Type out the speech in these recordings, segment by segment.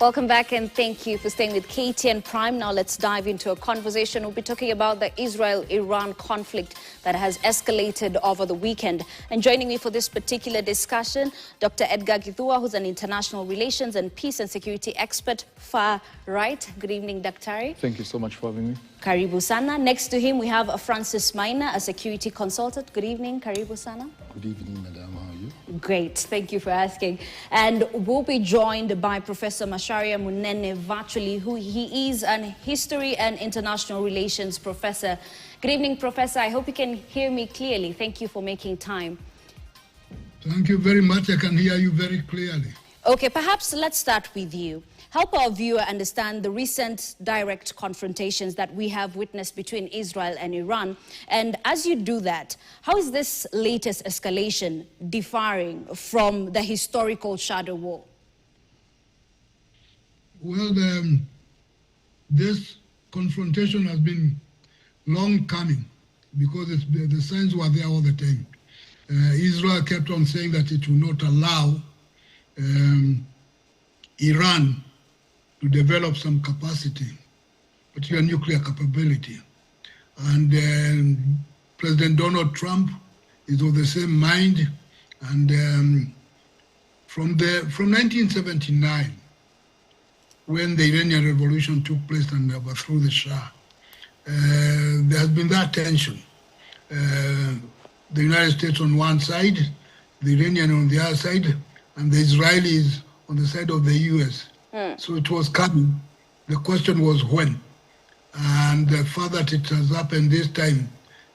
Welcome back and thank you for staying with KTN Prime. Now let's dive into a conversation. We'll be talking about the Israel-Iran conflict that has escalated over the weekend. And joining me for this particular discussion, Dr. Edgar Githua, who's an international relations and peace and security expert, far right. Good evening, Dr. Thank you so much for having me. Karibu Sana. Next to him, we have Francis Maina, a security consultant. Good evening, Karibu Sana. Good evening, Madam. How are you? Great. Thank you for asking. And we'll be joined by Professor Macharia Munene virtually, who he is an history and international relations professor. Good evening, Professor. I hope you can hear me clearly. Thank you for making time. Thank you very much. I can hear you very clearly. Okay, perhaps let's start with you. Help our viewer understand the recent direct confrontations that we have witnessed between Israel and Iran. And as you do that, how is this latest escalation differing from the historical shadow war? Well, this confrontation has been long coming because the signs were there all the time. Israel kept on saying that it will not allow Iran to develop some capacity, particularly nuclear capability. And President Donald Trump is of the same mind. And from 1979, when the Iranian Revolution took place and overthrew the Shah, there has been that tension. The United States on one side, the Iranian on the other side, and the Israelis on the side of the US. So it was coming. The question was when. And the fact that it has happened this time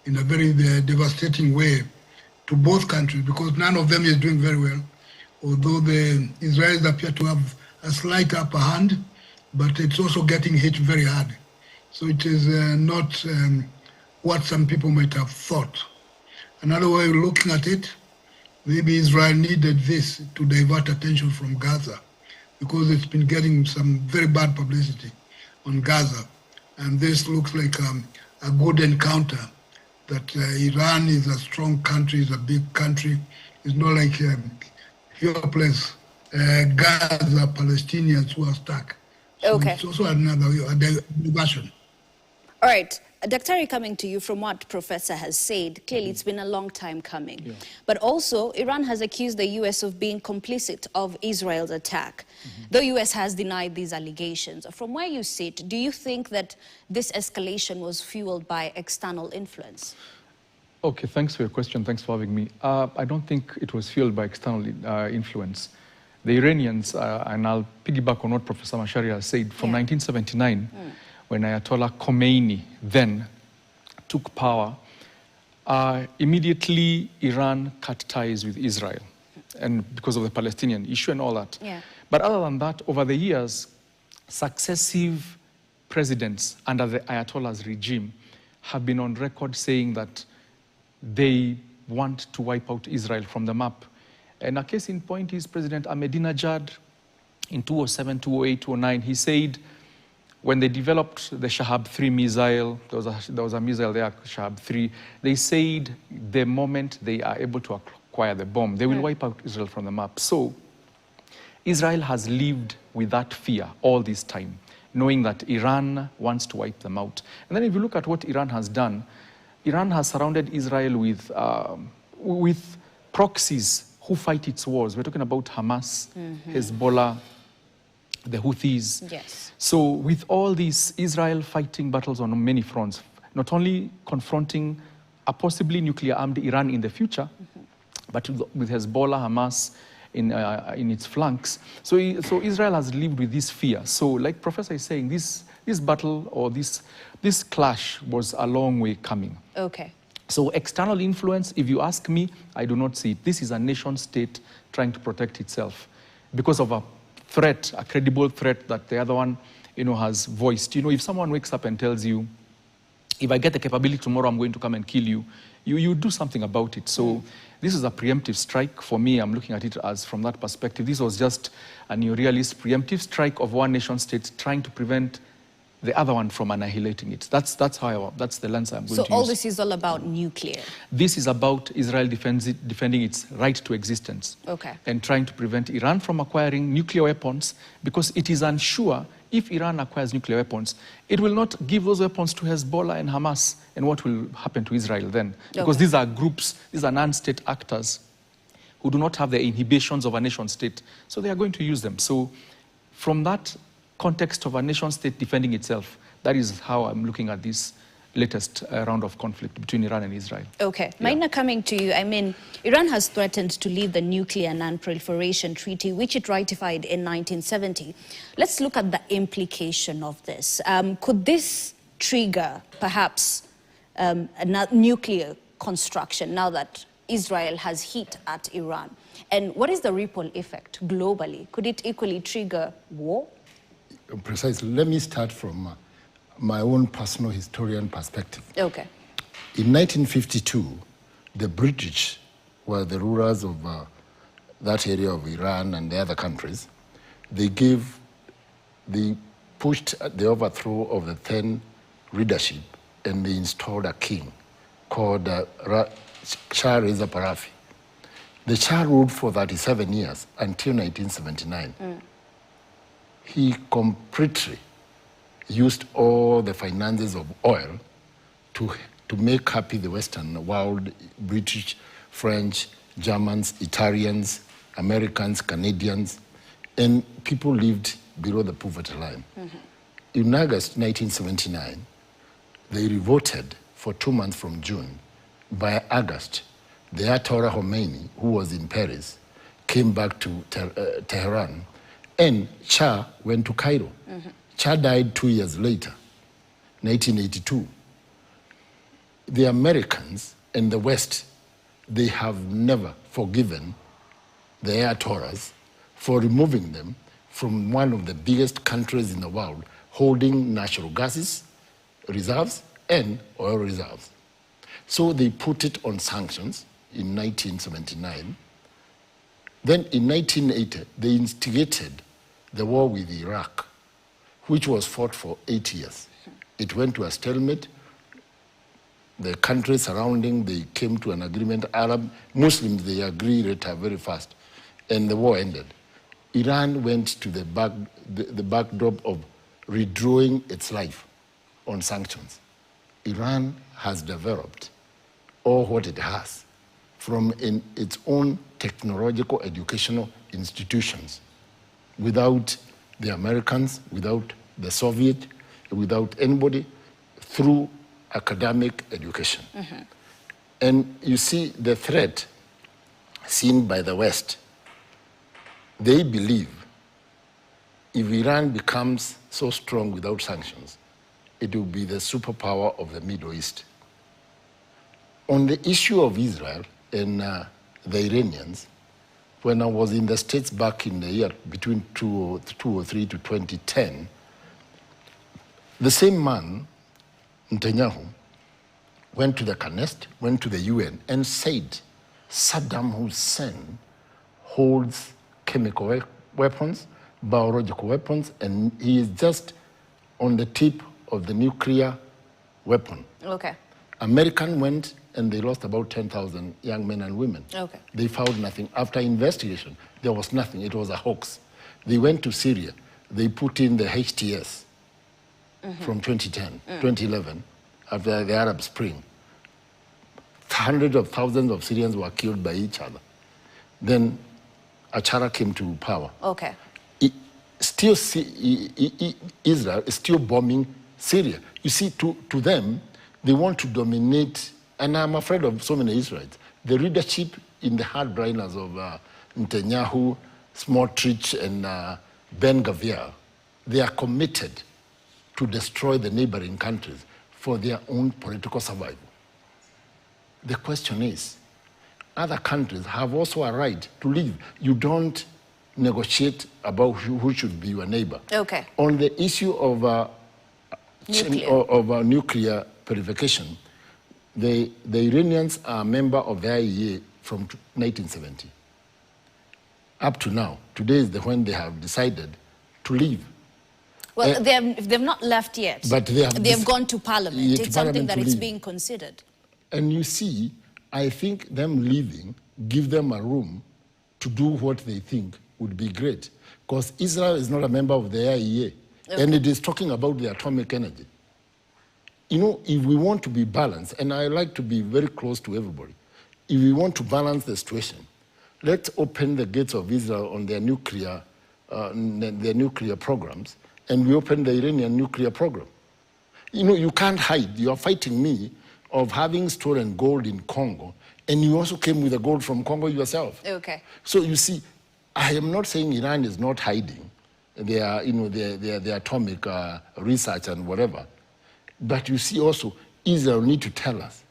in a very devastating way to both countries, because none of them is doing very well, although the Israelis appear to have a slight upper hand, but it's also getting hit very hard. So it is not what some people might have thought. Another way of looking at it, maybe Israel needed this to divert attention from Gaza, because it's been getting some very bad publicity on Gaza. And this looks like a good encounter, that Iran is a strong country, is a big country. It's not like helpless Gaza Palestinians who are stuck. So Okay. it's also another diversion. All right. Dr. coming to you from what Professor has said, clearly it's been a long time coming. Yeah. But also, Iran has accused the US of being complicit of Israel's attack. The US has denied these allegations. From where you sit, do you think that this escalation was fueled by external influence? Okay, thanks for your question. Thanks for having me. I don't think it was fueled by external influence. The Iranians, and I'll piggyback on what Professor Macharia has said, from 1979, when Ayatollah Khomeini then took power, immediately Iran cut ties with Israel, and because of the Palestinian issue and all that. Yeah. But other than that, over the years, successive presidents under the Ayatollah's regime have been on record saying that they want to wipe out Israel from the map. And a case in point is President Ahmadinejad in 2007, 2008, 2009. He said, when they developed the Shahab-3 missile, there was a missile there, Shahab-3, they said the moment they are able to acquire the bomb, they will wipe out Israel from the map. So Israel has lived with that fear all this time, knowing that Iran wants to wipe them out. And then if you look at what Iran has done, Iran has surrounded Israel with proxies who fight its wars. We're talking about Hamas, Hezbollah, the Houthis. Yes. So with all these, Israel fighting battles on many fronts, not only confronting a possibly nuclear-armed Iran in the future, but with Hezbollah, Hamas in its flanks. So Israel has lived with this fear. So like Professor is saying, this battle or this clash was a long way coming. Okay. So external influence, if you ask me, I do not see it. This is a nation state trying to protect itself because of a threat, a credible threat that the other one, has voiced. If someone wakes up and tells you, if I get the capability tomorrow, I'm going to come and kill you, you do something about it. So this is a preemptive strike. For me, I'm looking at it as from that perspective. This was just a neorealist preemptive strike of one nation state trying to prevent the other one from annihilating it. That's the lens I'm going to use. So all this is all about nuclear? This is about Israel defending its right to existence. Okay. And trying to prevent Iran from acquiring nuclear weapons, because it is unsure if Iran acquires nuclear weapons, it will not give those weapons to Hezbollah and Hamas. And what will happen to Israel then? Because these are groups, these are non-state actors who do not have the inhibitions of a nation state. So they are going to use them. So from that context of a nation state defending itself, that is how I'm looking at this latest round of conflict between Iran and Israel. Okay. Maina, coming to you, I mean, Iran has threatened to leave the Nuclear Non-Proliferation Treaty, which it ratified in 1970. Let's look at the implication of this. Could this trigger, perhaps, a nuclear construction now that Israel has hit at Iran? And what is the ripple effect globally? Could it equally trigger war? Precisely. Let me start from my own personal historian perspective. Okay. In 1952, the British were the rulers of that area of Iran and the other countries. They pushed the overthrow of the then leadership, and they installed a king called Shah Reza Pahlavi. The Shah ruled for 37 years until 1979. He completely used all the finances of oil to make happy the Western world, British, French, Germans, Italians, Americans, Canadians, and people lived below the poverty line. In August 1979, they revolted for 2 months from June. By August, the Ayatollah Khomeini, who was in Paris, came back to Tehran, and Shah went to Cairo. Shah died 2 years later, 1982. The Americans and the West, they have never forgiven the Ayatollahs for removing them from one of the biggest countries in the world, holding natural gases reserves and oil reserves. So they put it on sanctions in 1979. Then in 1980, they instigated the war with Iraq, which was fought for 8 years. It went to a stalemate. The countries surrounding, they came to an agreement. Arab Muslims, they agreed very fast, and the war ended. Iran went to the backdrop of redrawing its life on sanctions. Iran has developed all what it has from its own technological educational institutions, without the Americans, without the Soviet, without anybody, through academic education. And you see the threat seen by the West. They believe if Iran becomes so strong without sanctions, it will be the superpower of the Middle East. On the issue of Israel and the Iranians, when I was in the States back in the year between 2003 to 2010, the same man, Netanyahu, went to the Knesset, went to the UN, and said Saddam Hussein holds chemical weapons, biological weapons, and he is just on the tip of the nuclear weapon. Okay. American went and they lost about 10,000 young men and women. Okay. They found nothing. After investigation, there was nothing. It was a hoax. They went to Syria. They put in the HTS from 2010, 2011, after the Arab Spring. Hundreds of thousands of Syrians were killed by each other. Then Achara came to power. Okay. Israel is still bombing Syria. You see, to them, they want to dominate, and I'm afraid of so many Israelites. The leadership in the hardliners of Netanyahu, Smotrich, and Ben Gvir, they are committed to destroy the neighboring countries for their own political survival. The question is, other countries have also a right to leave. You don't negotiate about who should be your neighbor. Okay. On the issue of nuclear purification, the Iranians are a member of the IAEA from 1970. Up to now, today is when they have decided to leave. Well, they've not left yet. But they've gone to Parliament. It's something that is being considered. And you see, I think them leaving give them a room to do what they think would be great. Because Israel is not a member of the IAEA, and it is talking about the atomic energy. You know, if we want to be balanced, and I like to be very close to everybody, if we want to balance the situation, let's open the gates of Israel on their nuclear programs, and we open the Iranian nuclear program. You know, you can't hide. You are fighting me of having stolen gold in Congo, and you also came with the gold from Congo yourself. Okay. So you see, I am not saying Iran is not hiding their atomic research and whatever, but you see also Israel need to tell us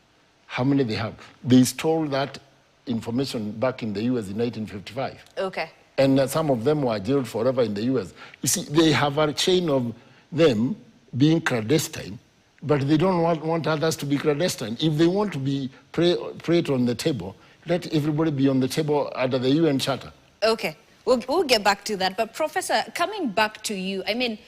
how many they have. They stole that information back in the US in 1955. Okay. And some of them were jailed forever in the US. You see, they have a chain of them being clandestine, but they don't want others to be clandestine. If they want to be prayed on the table, let everybody be on the table under the UN Charter. Okay, we'll get back to that. But Professor, coming back to you, I mean,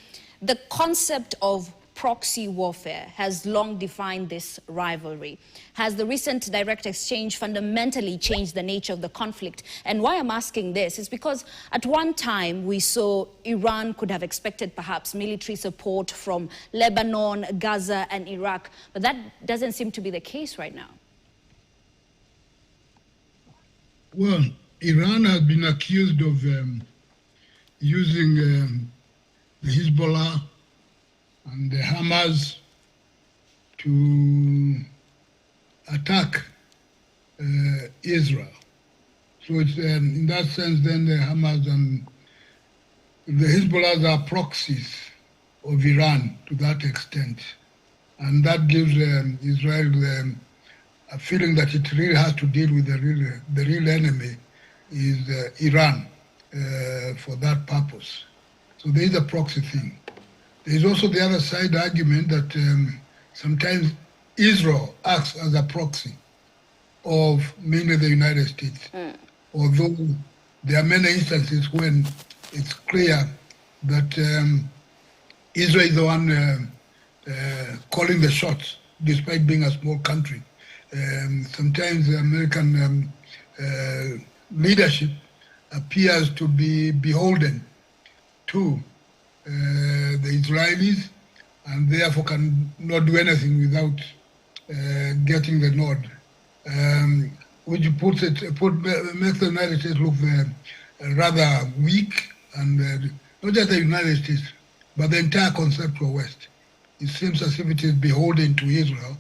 the concept of proxy warfare has long defined this rivalry. Has the recent direct exchange fundamentally changed the nature of the conflict? And why I'm asking this is because at one time we saw Iran could have expected perhaps military support from Lebanon, Gaza and Iraq, but that doesn't seem to be the case right now. Well, Iran has been accused of using the Hezbollah and the Hamas to attack Israel. So it's, in that sense, then the Hamas and the Hezbollah are proxies of Iran to that extent. And that gives Israel a feeling that it really has to deal with the real enemy is Iran for that purpose. So there is a proxy thing. There is also the other side argument that sometimes Israel acts as a proxy of mainly the United States. Although there are many instances when it's clear that Israel is the one calling the shots, despite being a small country. Sometimes the American leadership appears to be beholden to the Israelis and therefore can not do anything without getting the nod, which makes the United States look rather weak, and not just the United States, but the entire conceptual West. It seems as if it is beholden to Israel.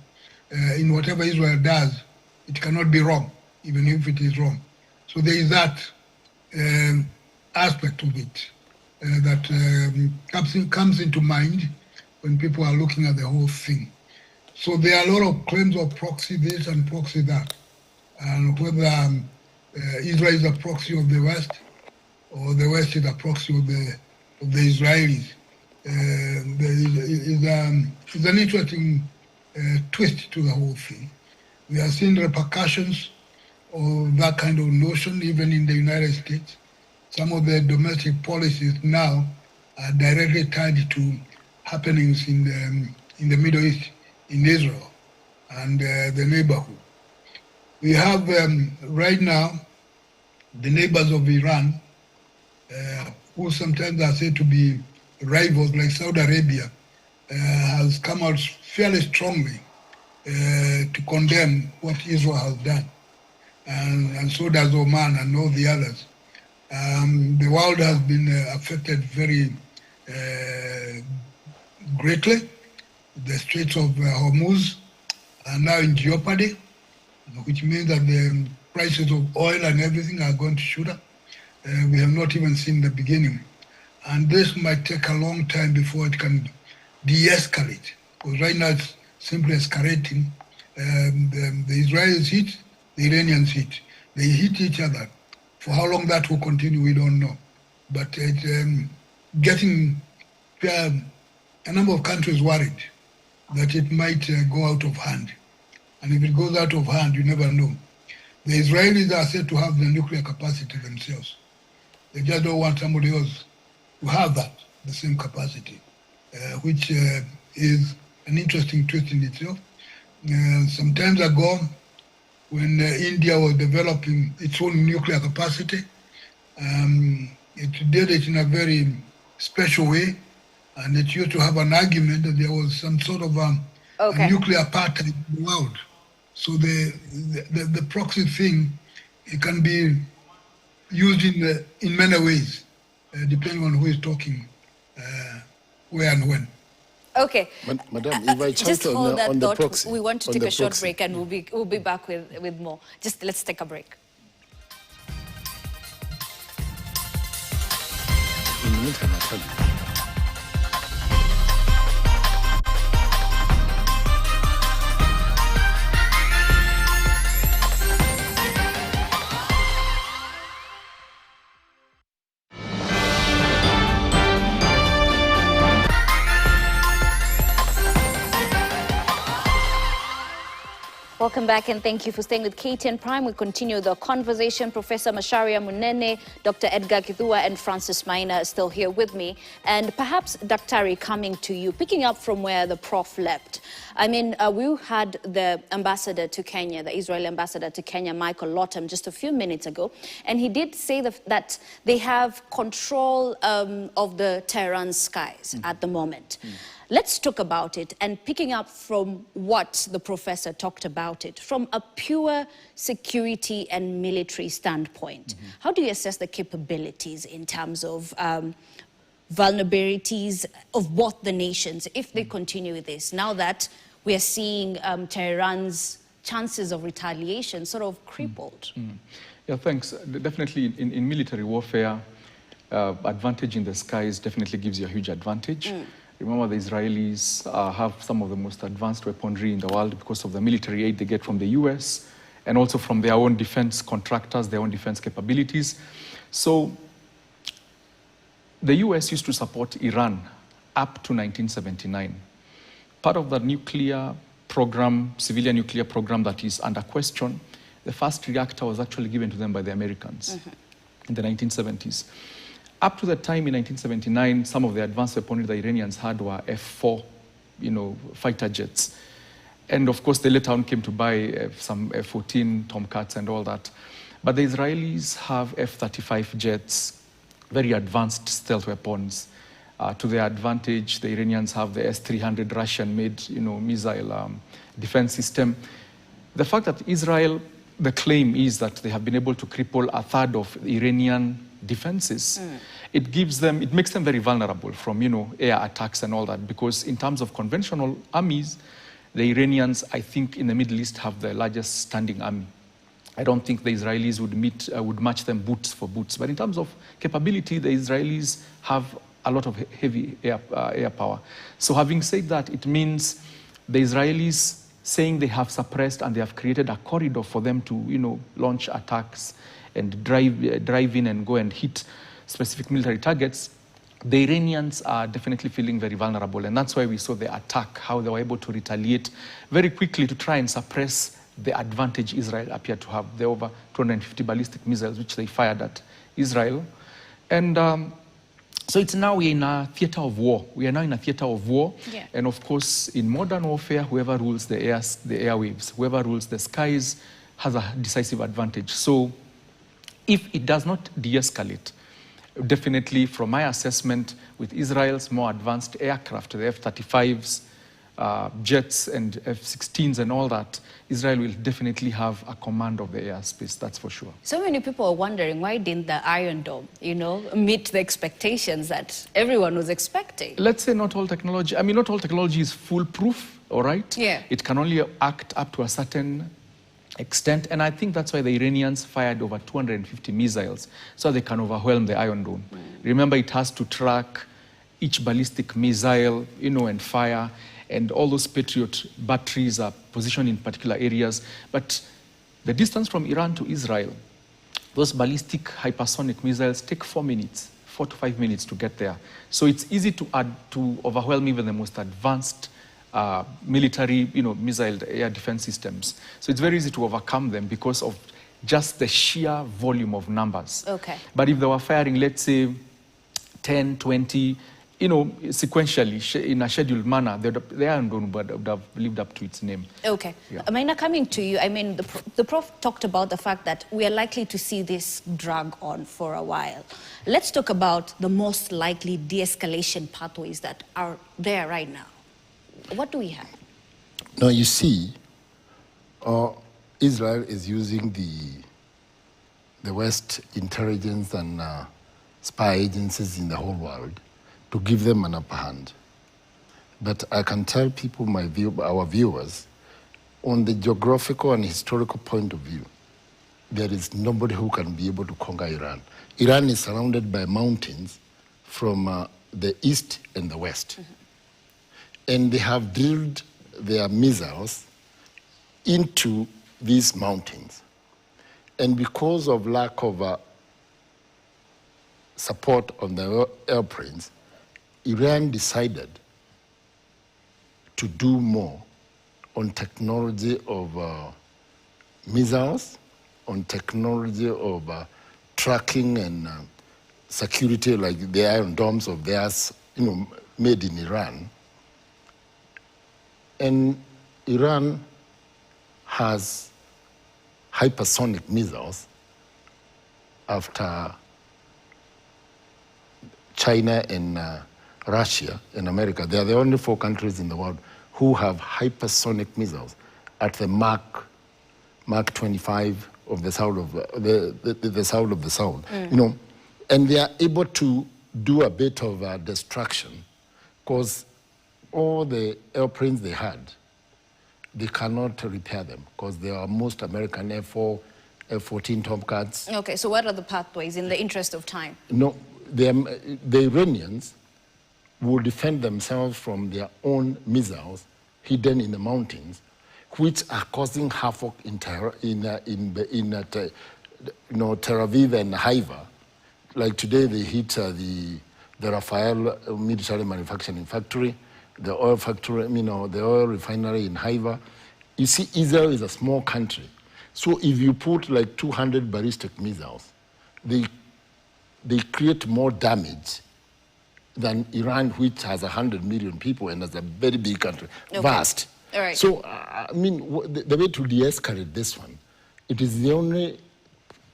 In whatever Israel does, it cannot be wrong, even if it is wrong. So there is that aspect of it that comes into mind when people are looking at the whole thing. So there are a lot of claims of proxy this and proxy that, and whether Israel is a proxy of the West or the West is a proxy of the Israelis. Is an interesting twist to the whole thing. We are seeing repercussions of that kind of notion even in the United States. Some of the domestic policies now are directly tied to happenings in the Middle East, in Israel and the neighborhood. We have right now the neighbors of Iran, who sometimes are said to be rivals, like Saudi Arabia, has come out fairly strongly to condemn what Israel has done. And so does Oman and all the others. The world has been affected very greatly. The Straits of Hormuz are now in jeopardy, which means that the prices of oil and everything are going to shoot up. We have not even seen the beginning. And this might take a long time before it can de-escalate, because right now it's simply escalating. The Israelis hit, the Iranians hit. They hit each other. For how long that will continue, we don't know. But it's getting a number of countries worried that it might go out of hand. And if it goes out of hand, you never know. The Israelis are said to have the nuclear capacity themselves. They just don't want somebody else to have that, the same capacity. which is an interesting twist in itself. Some time ago, when India was developing its own nuclear capacity, it did it in a very special way, and it used to have an argument that there was some sort of a nuclear apartheid in the world. So the proxy thing, it can be used in many ways, depending on who is talking, where and when. Okay. Madam, if I just hold that on thought. The proxy, we want to take a short proxy. break, and we'll be back with more. Just let's take a break. In the meantime, I'll tell you. Welcome back, and thank you for staying with KTN Prime. We continue the conversation. Professor Macharia Munene, Dr. Edgar Kithua, and Francis Maina are still here with me. And perhaps, Daktari, coming to you, picking up from where the prof left. I mean, we had the ambassador to Kenya, the Israeli ambassador to Kenya, Michael Lottam, just a few minutes ago. And he did say that they have control of the Tehran skies at the moment. Let's talk about it, and picking up from what the professor talked about it, from a pure security and military standpoint. How do you assess the capabilities in terms of vulnerabilities of both the nations if they continue with this, now that we are seeing Tehran's chances of retaliation sort of crippled? Yeah, thanks. Definitely in military warfare, advantage in the skies definitely gives you a huge advantage. Remember, the Israelis have some of the most advanced weaponry in the world because of the military aid they get from the US and also from their own defense contractors, their own defense capabilities. So the US used to support Iran up to 1979. Part of the nuclear program, civilian nuclear program that is under question, the first reactor was actually given to them by the Americans in the 1970s. Up to the time in 1979, some of the advanced weaponry the Iranians had were F-4, fighter jets. And of course, they later on came to buy some F-14 Tomcats and all that. But the Israelis have F-35 jets, very advanced stealth weapons. To their advantage, the Iranians have the S-300 Russian-made, missile defense system. The fact that Israel, the claim is that they have been able to cripple a third of Iranian defenses. It makes them very vulnerable from, air attacks and all that, because in terms of conventional armies, the Iranians, I think, in the Middle East have the largest standing army. I don't think the Israelis would match them boots for boots. But in terms of capability, the Israelis have a lot of heavy air power. So having said that, it means the Israelis saying they have suppressed and they have created a corridor for them to, launch attacks and drive in and go and hit specific military targets. The Iranians are definitely feeling very vulnerable, and that's why we saw the attack, how they were able to retaliate very quickly to try and suppress the advantage Israel appeared to have, the over 250 ballistic missiles which they fired at Israel. And so it's now we're in a theater of war. We are now in a theater of war. Yeah. And of course, in modern warfare, whoever rules the airwaves, whoever rules the skies has a decisive advantage. So if it does not de-escalate, definitely from my assessment, with Israel's more advanced aircraft, the F-35s, jets and F-16s and all that, Israel will definitely have a command of the airspace, that's for sure. So many people are wondering, why didn't the Iron Dome, meet the expectations that everyone was expecting? Let's say not all technology is foolproof, all right? Yeah. It can only act up to a certain extent, and I think that's why the Iranians fired over 250 missiles, so they can overwhelm the Iron Dome. Remember, it has to track each ballistic missile, and fire, and all those Patriot batteries are positioned in particular areas. But the distance from Iran to Israel, those ballistic hypersonic missiles take 4 to 5 minutes to get there. So it's easy to overwhelm even the most advanced military, missile air defense systems. So it's very easy to overcome them because of just the sheer volume of numbers. Okay. But if they were firing, let's say, 10, 20, sequentially, in a scheduled manner, the Iron Dome would have lived up to its name. Okay. Yeah. Amina, coming to you, I mean, the Prof talked about the fact that we are likely to see this drag on for a while. Let's talk about the most likely de-escalation pathways that are there right now. What do we have? Now, you see, Israel is using the West intelligence and spy agencies in the whole world to give them an upper hand. But I can tell people, our viewers, on the geographical and historical point of view, there is nobody who can be able to conquer Iran. Iran is surrounded by mountains from the east and the west. Mm-hmm. And they have drilled their missiles into these mountains. And because of lack of support on the airplanes, Iran decided to do more on technology of missiles, on technology of tracking and security, like the Iron Domes of theirs, made in Iran. And Iran has hypersonic missiles after China and Russia and America. They are the only 4 countries in the world who have hypersonic missiles at the Mach 25 of the sound of the sound of the sound. Mm. And they are able to do a bit of destruction, because all the airplanes they had, they cannot repair them because they are most American F-4, F-14 Tomcats. Okay, so what are the pathways in the interest of time? No, the Iranians will defend themselves from their own missiles hidden in the mountains, which are causing havoc in Tel Aviv and Haifa. Like today, they hit the Rafael military manufacturing factory, the oil factory, the oil refinery in Haifa. You see, Israel is a small country. So if you put like 200 ballistic missiles, they create more damage than Iran, which has 100 million people and is a very big country, okay. Vast. All right. So, the way to de-escalate this one, it is the only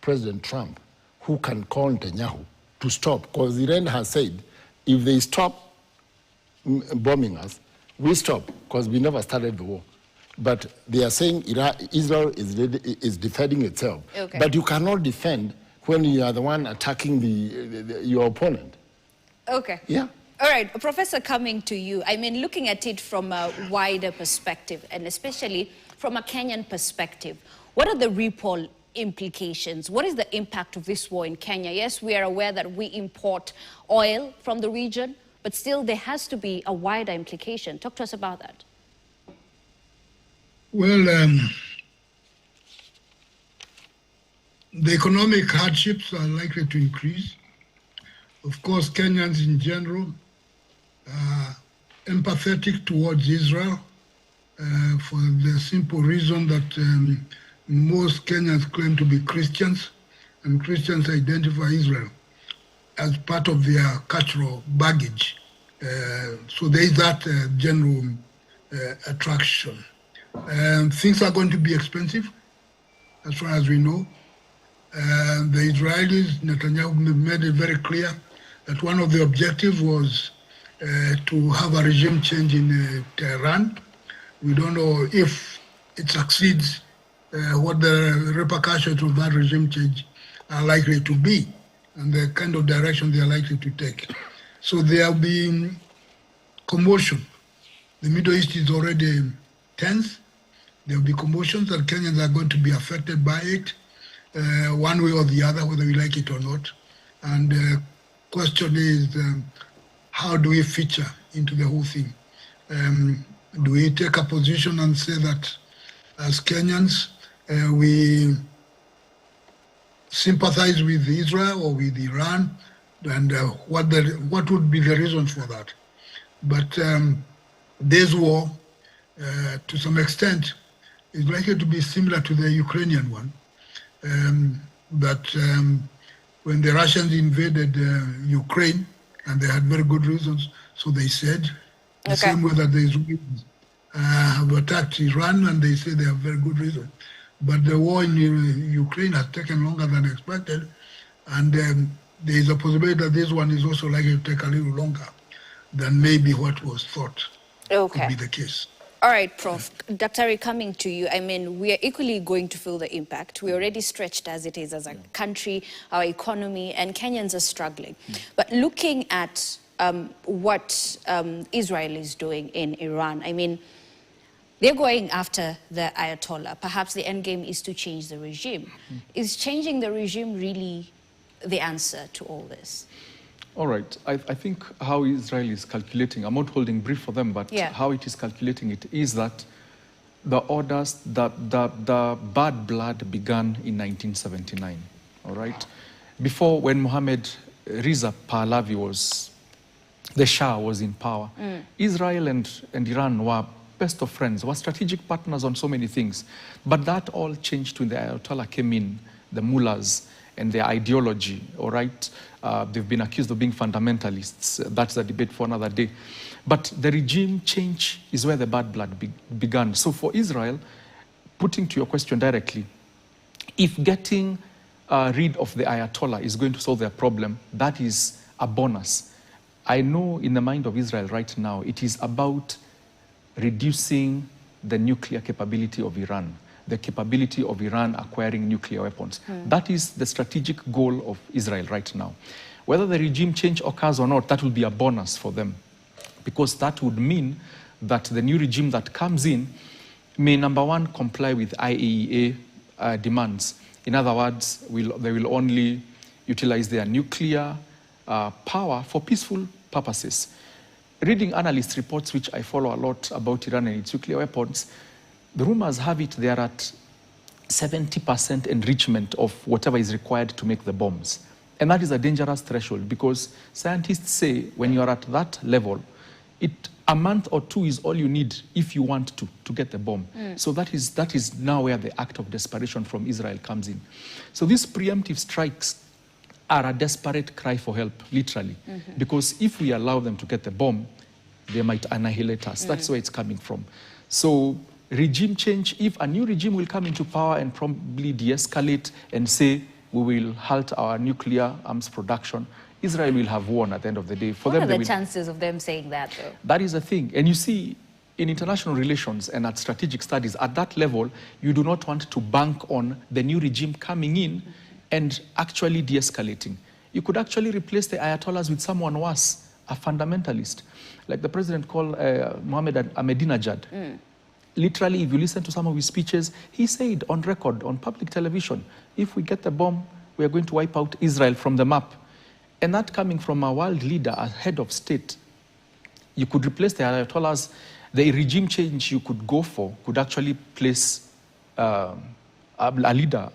President Trump who can call Netanyahu to stop, because Iran has said, if they stop bombing us, we stop, because we never started the war. But they are saying Israel is defending itself. Okay. But you cannot defend when you are the one attacking your opponent. Okay. Yeah. All right, Professor, coming to you. I mean, looking at it from a wider perspective, and especially from a Kenyan perspective, what are the ripple implications? What is the impact of this war in Kenya? Yes, we are aware that we import oil from the region, but still there has to be a wider implication. Talk to us about that. Well, the economic hardships are likely to increase. Of course, Kenyans in general are empathetic towards Israel for the simple reason that most Kenyans claim to be Christians, and Christians identify Israel as part of their cultural baggage. So there is that general attraction. Things are going to be expensive, as far as we know. The Israelis, Netanyahu made it very clear that one of the objectives was to have a regime change in Tehran. We don't know if it succeeds, what the repercussions of that regime change are likely to be, and the kind of direction they are likely to take. So there will be commotion. The Middle East is already tense. There will be commotions, and Kenyans are going to be affected by it, one way or the other, whether we like it or not. And the question is, how do we feature into the whole thing? Do we take a position and say that as Kenyans, we sympathize with Israel or with Iran, and what would be the reason for that? But this war, to some extent, is likely to be similar to the Ukrainian one. When the Russians invaded Ukraine and they had very good reasons. So they said, the Okay. same way that the Israelis have attacked Iran, and they say they have very good reason. But the war in Ukraine has taken longer than expected, and there is a possibility that this one is also likely to take a little longer than maybe what was thought could be the case. All right, Prof. Dr. coming to you. I mean, we are equally going to feel the impact. We're already stretched as it is as a country, our economy, and Kenyans are struggling. But looking at what Israel is doing in Iran, I mean, they're going after the Ayatollah. Perhaps the end game is to change the regime. Is changing the regime really the answer to all this? All right. I think how Israel is calculating, I'm not holding brief for them, but how it is calculating it is that the orders, the bad blood began in 1979, all right? Before, when Mohammed Reza Pahlavi the Shah was in power, Israel and Iran were best of friends, were strategic partners on so many things. But that all changed when the Ayatollah came in, the mullahs, and their ideology, all right? They've been accused of being fundamentalists. That's a debate for another day. But the regime change is where the bad blood began. So for Israel, putting to your question directly, if getting rid of the Ayatollah is going to solve their problem, that is a bonus. I know in the mind of Israel right now, it is about reducing the nuclear capability of Iran, the capability of Iran acquiring nuclear weapons. That is the strategic goal of Israel right now. Whether the regime change occurs or not, that will be a bonus for them, because that would mean that the new regime that comes in may, number one, comply with IAEA demands. In other words, they will only utilize their nuclear power for peaceful purposes. Reading analyst reports, which I follow a lot about Iran and its nuclear weapons, the rumors have it they are at 70% enrichment of whatever is required to make the bombs. And that is a dangerous threshold, because scientists say when you are at that level, a month or two is all you need if you want to get the bomb. So that is now where the act of desperation from Israel comes in. So these preemptive strikes are a desperate cry for help, literally. Because if we allow them to get the bomb, they might annihilate us. That's where it's coming from. So regime change, if a new regime will come into power and probably de-escalate and say, we will halt our nuclear arms production, Israel will have won at the end of the day. What are the chances of them saying that, though? That is the thing. And you see, in international relations and at strategic studies, at that level, you do not want to bank on the new regime coming in and actually de-escalating. You could actually replace the Ayatollahs with someone worse, a fundamentalist, like the president called Mohammed Ahmadinejad. Literally, if you listen to some of his speeches, he said on record, on public television, if we get the bomb, we are going to wipe out Israel from the map. And that coming from a world leader, a head of state, you could replace the Ayatollahs. The regime change you could go for could actually place a leader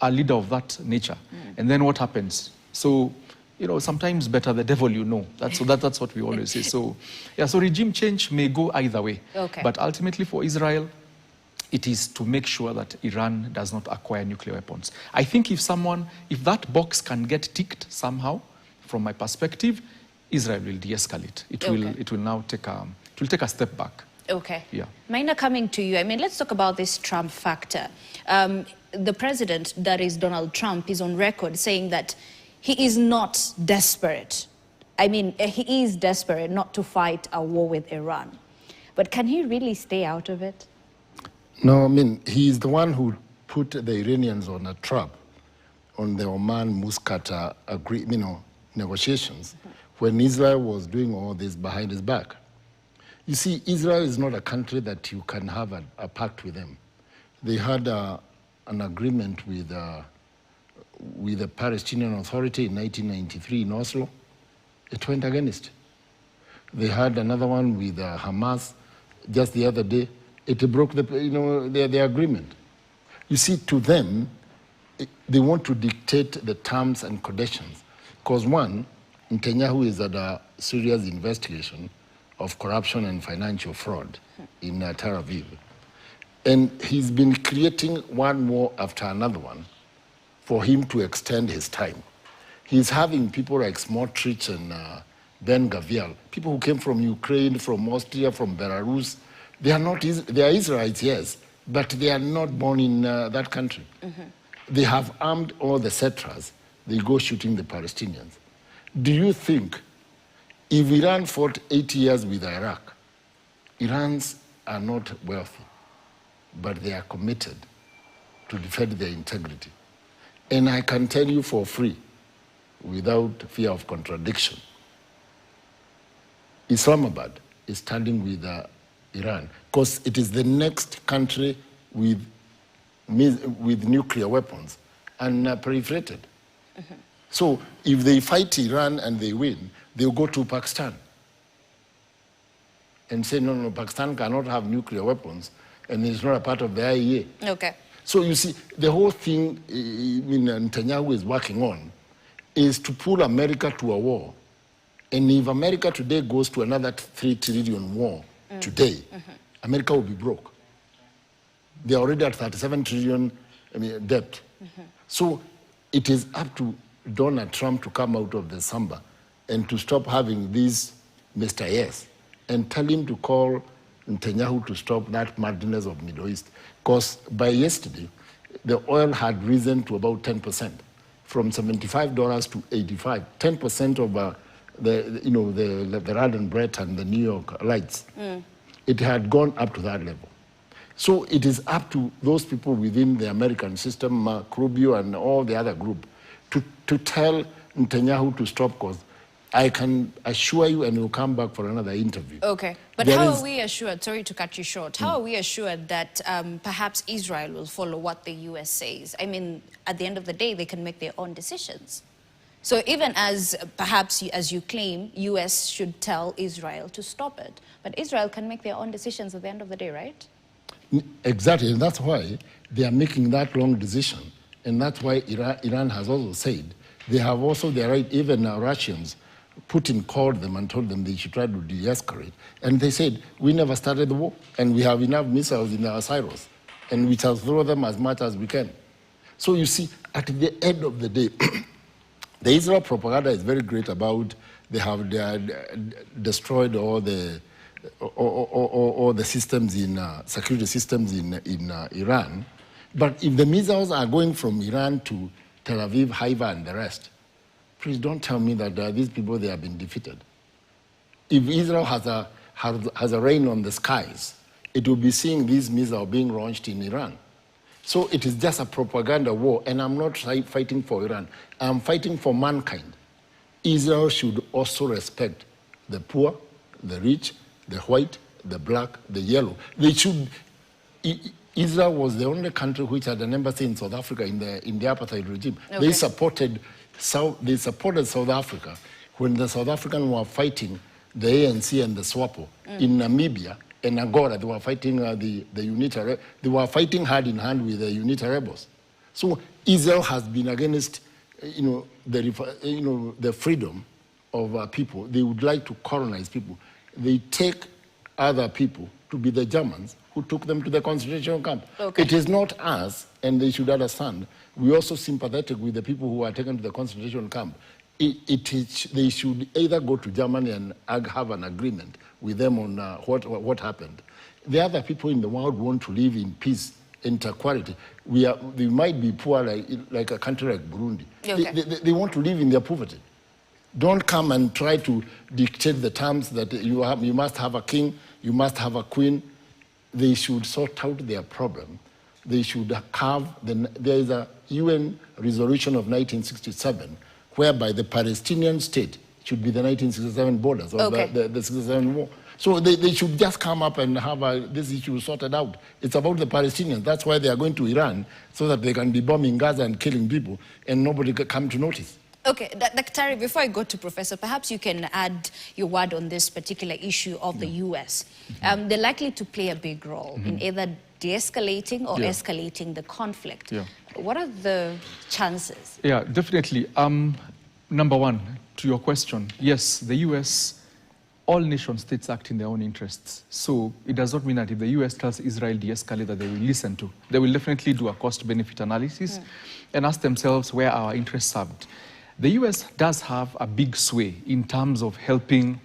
of that nature. And then what happens? So, you know, sometimes better the devil you know. That's what we always say. So, yeah, so regime change may go either way. Okay. But ultimately for Israel, it is to make sure that Iran does not acquire nuclear weapons. I think if that box can get ticked somehow, from my perspective, Israel will de-escalate. It will now take a step back. Okay. Yeah. Maina, coming to you, I mean, let's talk about this Trump factor. The president, that is Donald Trump, is on record saying that he is not desperate. I mean, he is desperate not to fight a war with Iran. But can he really stay out of it? No, I mean, he is the one who put the Iranians on a trap on the Oman-Muscat negotiations when Israel was doing all this behind his back. You see, Israel is not a country that you can have a pact with them. They had an agreement with the Palestinian Authority in 1993 in Oslo. It went against. They had another one with Hamas just the other day. It broke the agreement. You see, to them, they want to dictate the terms and conditions. Because one, Netanyahu is at a serious investigation of corruption and financial fraud in Tel Aviv. And he's been creating one war after another one for him to extend his time. He's having people like Smotrich then Gavial. People who came from Ukraine, from Austria, from Belarus, they are Israelites, yes, but they are not born in that country. They have armed all the settlers. They go shooting the Palestinians. Do you think if Iran fought 8 years with Iraq, Iranians are not wealthy, but they are committed to defend their integrity? And I can tell you for free, without fear of contradiction, Islamabad is standing with Iran because it is the next country with nuclear weapons and proliferated. So if they fight Iran and they win, they'll go to Pakistan and say, no, Pakistan cannot have nuclear weapons and it's not a part of the IAEA. Okay. So you see, the whole thing Netanyahu is working on is to pull America to a war. And if America today goes to another 3 trillion war today, America will be broke. They're already at 37 trillion debt. So it is up to Donald Trump to come out of the samba and to stop having this Mr. Yes and tell him to call Netanyahu to stop that madness of Middle East. Because by yesterday, the oil had risen to about 10%, from $75 to 85. 10% of the Rad and Brett and the New York Lights. It had gone up to that level. So it is up to those people within the American system, Mark Rubio and all the other group, to tell Netanyahu to stop, because I can assure you, and we'll come back for another interview. Okay, but how are we assured, sorry to cut you short, how are we assured that perhaps Israel will follow what the US says? I mean, at the end of the day, they can make their own decisions. So even as perhaps, as you claim, US should tell Israel to stop it, but Israel can make their own decisions at the end of the day, right? Exactly, and that's why they are making that long decision. And that's why Iran has also said they have also the right, even Russians, Putin called them and told them they should try to de-escalate. And they said, we never started the war, and we have enough missiles in our silos, and we shall throw them as much as we can. So you see, at the end of the day, the Israel propaganda is very great about they have destroyed all the systems security systems in Iran. But if the missiles are going from Iran to Tel Aviv, Haifa, and the rest, please don't tell me that these people, they have been defeated. If Israel has a rain on the skies, it will be seeing these missiles being launched in Iran. So it is just a propaganda war, and I'm not fighting for Iran. I'm fighting for mankind. Israel should also respect the poor, the rich, the white, the black, the yellow. They should. Israel was the only country which had an embassy in South Africa in the apartheid regime. Okay. They supported South Africa when the South Africans were fighting the ANC and the SWAPO in Namibia and Angola. They were fighting the UNITA. They were fighting hand in hand with the UNITA rebels. So Israel has been against, the freedom of people. They would like to colonize people. They take other people to be the Germans who took them to the concentration camp. Okay. It is not us, and they should understand. We're also sympathetic with the people who were taken to the concentration camp. They should either go to Germany and have an agreement with them on what happened. The other people in the world want to live in peace and equality. We might be poor like a country like Burundi. Okay. They want to live in their poverty. Don't come and try to dictate the terms that you must have a king, you must have a queen. They should sort out their problem. They should there is a UN resolution of 1967 whereby the Palestinian state should be the 1967 borders or the 67 war. So they should just come up and have this issue sorted out. It's about the Palestinians. That's why they are going to Iran, so that they can be bombing Gaza and killing people and nobody can come to notice. Okay, Dr. Before I go to Professor, perhaps you can add your word on this particular issue of the US. They're likely to play a big role in either de-escalating or escalating the conflict. What are the chances? Yeah, definitely. Number one, to your question, yes, the US, all nation states act in their own interests. So it does not mean that if the US tells Israel de-escalate that they will listen to. They will definitely do a cost-benefit analysis and ask themselves where our interests served. The US does have a big sway in terms of helping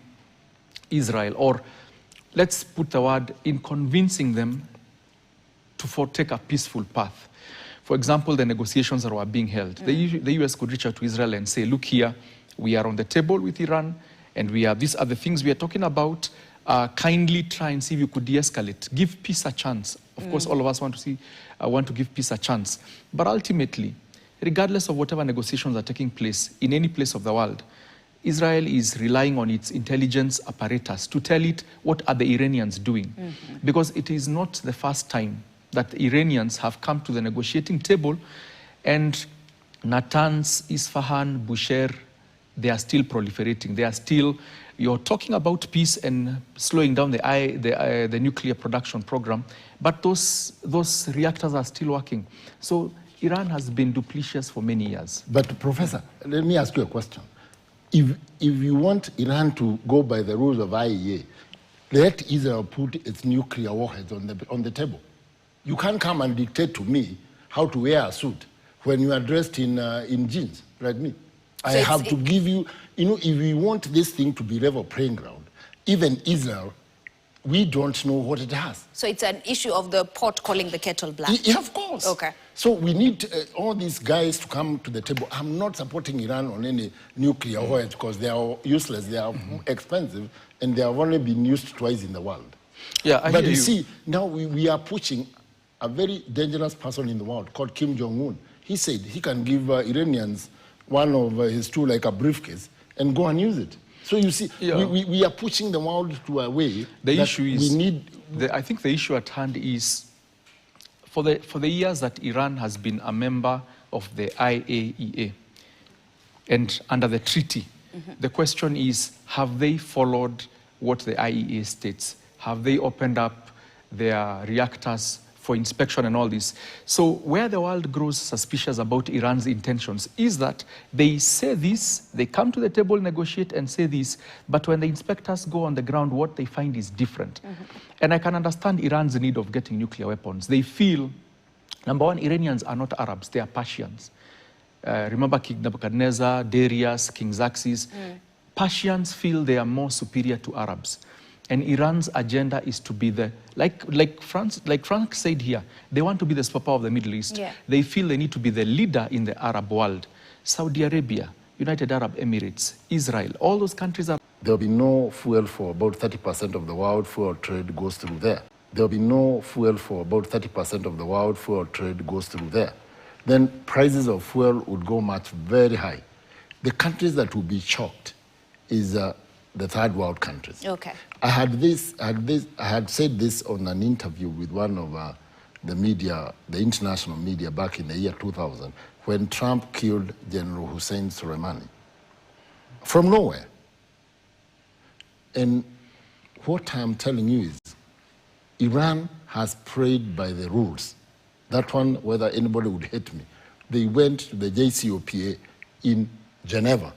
Israel, or let's put the word, in convincing them to take a peaceful path. For example, the negotiations that were being held. The US could reach out to Israel and say, look here, we are on the table with Iran, and these are the things we are talking about. Kindly try and see if you could de-escalate. Give peace a chance. Of course, all of us want to give peace a chance. But ultimately, regardless of whatever negotiations are taking place in any place of the world, Israel is relying on its intelligence apparatus to tell it what are the Iranians doing. Because it is not the first time that the Iranians have come to the negotiating table, and Natanz, Isfahan, Bushehr, they are still proliferating. They are still, you're talking about peace and slowing down the nuclear production program, but those reactors are still working. So Iran has been duplicitous for many years. But Professor, let me ask you a question. If you want Iran to go by the rules of IAEA, let Israel put its nuclear warheads on the table. You can't come and dictate to me how to wear a suit when you are dressed in jeans, like me. So I have to give you, if we want this thing to be level playing ground, even Israel, we don't know what it has. So it's an issue of the pot calling the kettle black? Yeah, of course. Okay. So we need all these guys to come to the table. I'm not supporting Iran on any nuclear warheads because they are useless, they are expensive, and they have only been used twice in the world. Yeah, but you see, now we are pushing a very dangerous person in the world called Kim Jong-un. He said he can give Iranians one of his two, like a briefcase, and go and use it. So you see, we are pushing the world to a way the issue is, we need... I think the issue at hand is, for the years that Iran has been a member of the IAEA, and under the treaty, the question is, have they followed what the IAEA states? Have they opened up their reactors for inspection and all this? So where the world grows suspicious about Iran's intentions is that they say this, they come to the table, negotiate and say this, but when the inspectors go on the ground, what they find is different. And I can understand Iran's need of getting nuclear weapons. They feel, number one, Iranians are not Arabs, they are Persians. Remember King Nebuchadnezzar, Darius, King Xerxes. Persians feel they are more superior to Arabs. And Iran's agenda is to be like Frank said here, they want to be the superpower of the Middle East. Yeah. They feel they need to be the leader in the Arab world. Saudi Arabia, United Arab Emirates, Israel, all those countries are... There'll be no fuel for about 30% of the world fuel trade goes through there. There'll be no fuel for about 30% of the world fuel trade goes through there. Then prices of fuel would go very high. The countries that will be shocked is the third world countries. Okay. I had said this on an interview with one of the media, the international media, back in the year 2000, when Trump killed General Hussein Soleimani from nowhere. And what I'm telling you is, Iran has played by the rules. That one, whether anybody would hate me, they went to the JCPOA in Geneva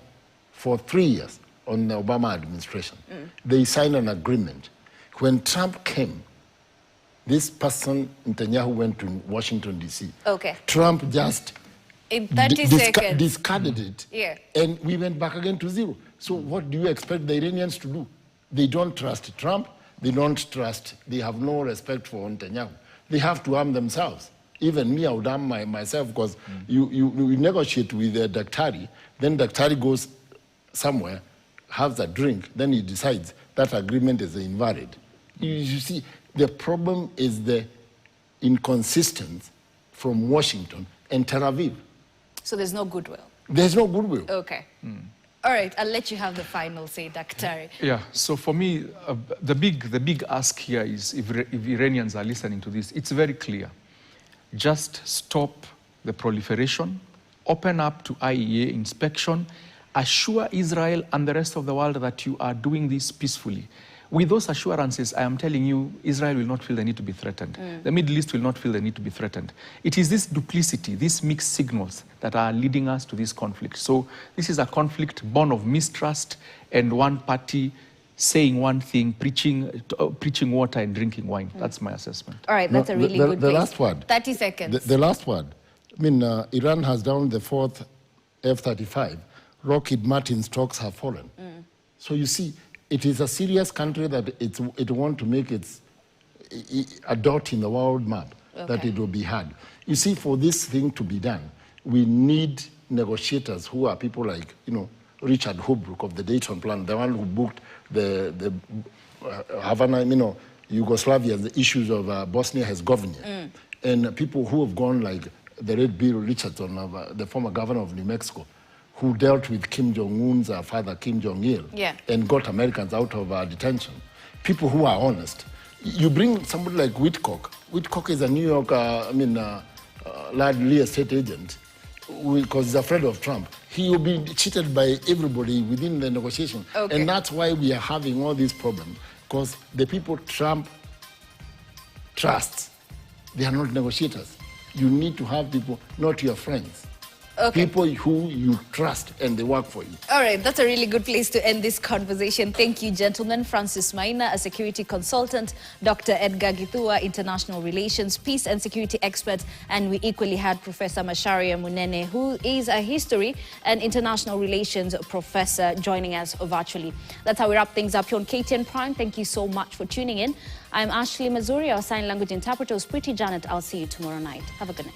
for 3 years on the Obama administration. They signed an agreement. When Trump came, this person, Netanyahu, went to Washington, D.C. Okay. Trump just in 30 seconds discarded it. Yeah. And we went back again to zero. So what do you expect the Iranians to do? They don't trust Trump. They have no respect for Netanyahu. They have to arm themselves. Even me, I would arm myself, because you negotiate with Dakhtari, then Dakhtari goes somewhere, has a drink, then he decides that agreement is invalid. You see, the problem is the inconsistency from Washington and Tel Aviv. So there's no goodwill? There's no goodwill. Okay. All right, I'll let you have the final say, Dakhtari. Yeah, so for me, the big ask here is, if Iranians are listening to this, it's very clear. Just stop the proliferation, open up to IAEA inspection, assure Israel and the rest of the world that you are doing this peacefully. With those assurances, I am telling you, Israel will not feel the need to be threatened. The Middle East will not feel the need to be threatened. It is this duplicity, these mixed signals that are leading us to this conflict. So this is a conflict born of mistrust and one party saying one thing, preaching water and drinking wine. That's my assessment. All right, that's a really good place. The last word. 30 seconds. The last word. I mean, Iran has downed the fourth F-35 Lockheed Martin stocks have fallen. So you see, it is a serious country that it wants to make a dot in the world map, that it will be hard. You see, for this thing to be done, we need negotiators who are people like, Richard Holbrooke of the Dayton Plan, the one who booked the Havana, Yugoslavia, the issues of Bosnia-Herzegovina, and people who have gone like the Red Bill Richardson, the former governor of New Mexico, who dealt with Kim Jong-un's father, Kim Jong-il, and got Americans out of detention. People who are honest. You bring somebody like Whitcock. Whitcock is a New York, large real estate agent, because he's afraid of Trump. He will be cheated by everybody within the negotiation. And that's why we are having all these problems, because the people Trump trusts, they are not negotiators. You need to have people, not your friends. People who you trust and they work for you. All right, that's a really good place to end this conversation. Thank you, gentlemen. Francis Maina, a security consultant, Dr. Edgar Githua, international relations, peace and security expert, and we equally had Professor Macharia Munene, who is a history and international relations professor, joining us virtually. That's how we wrap things up here on KTN Prime. Thank you so much for tuning in. I'm Ashley Mazuri, our sign language interpreter was Pretty Janet. I'll see you tomorrow night. Have a good night.